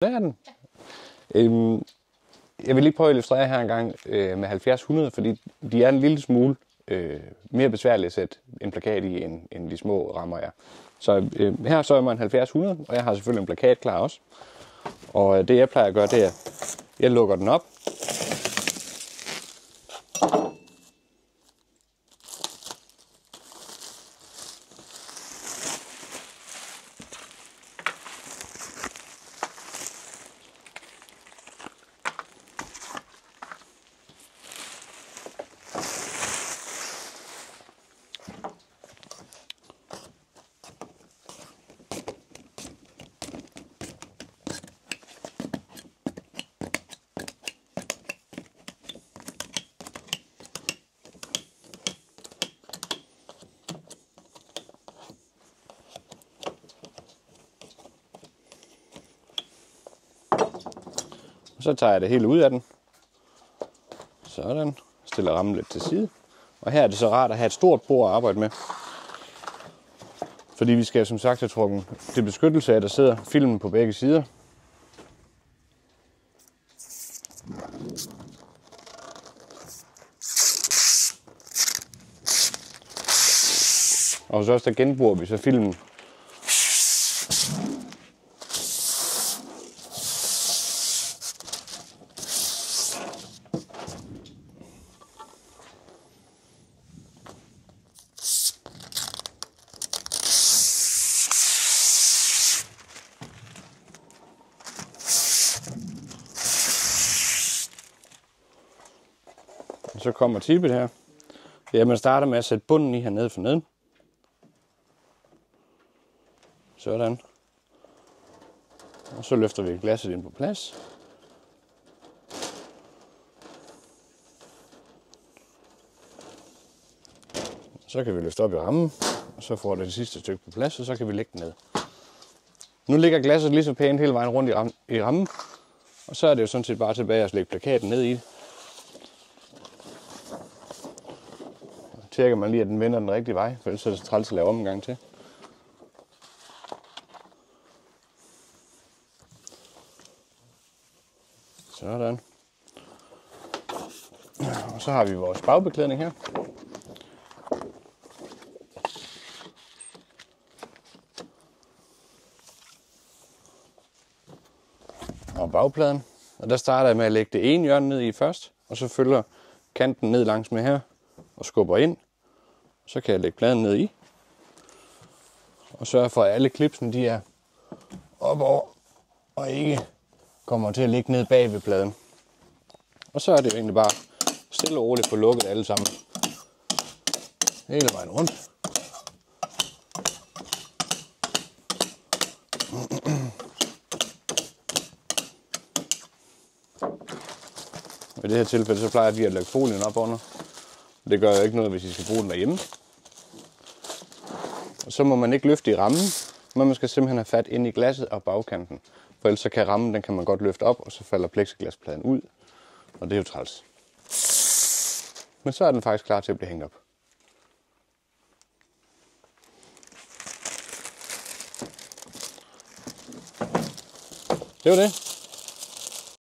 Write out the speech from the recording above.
Der er den. Jeg vil lige prøve at illustrere her en gang med 70-100, fordi de er en lille smule mere besværlige at sætte en plakat i, end de små rammer er. Så her så er man 70-100, og jeg har selvfølgelig en plakat klar også. Og det jeg plejer at gøre, det er, at jeg lukker den op. Og så tager jeg det hele ud af den. Sådan. Stiller rammen lidt til side. Og her er det så rart at have et stort bord at arbejde med. Fordi vi skal som sagt have trukket det beskyttelse af, der sidder filmen på begge sider. Og så også der genbruger vi så filmen. Og så kommer tippet her. Ja, man starter med at sætte bunden i hernede for neden. Sådan. Og så løfter vi glasset ind på plads. Så kan vi løfte op i rammen, og så får det sidste stykke på plads, og så kan vi lægge den ned. Nu ligger glasset lige så pænt hele vejen rundt i rammen, og så er det jo sådan set bare tilbage at lægge plakaten ned i det. Tjekker man lige, at den vender den rigtige vej, for ellers er det træls at lave om en gang til. Sådan. Og så har vi vores bagbeklædning her. Og bagpladen. Og der starter jeg med at lægge det ene hjørne ned i først, og så følger kanten ned langs med her og skubber ind. Så kan jeg lægge pladen ned i. Og sørge for, at alle klipsene de er op over og ikke kommer til at ligge ned bag ved pladen. Og så er det jo egentlig bare stille og roligt få lukket alle sammen. Hele vejen rundt. I det her tilfælde så plejer vi at lægge folien op under. Det gør jo ikke noget, hvis I skal bruge den derhjemme. Og så må man ikke løfte i rammen, men man skal simpelthen have fat ind i glasset og bagkanten. For ellers så kan rammen, den kan man godt løfte op, og så falder plexiglaspladen ud. Og det er jo træls. Men så er den faktisk klar til at blive hængt op. Det var det.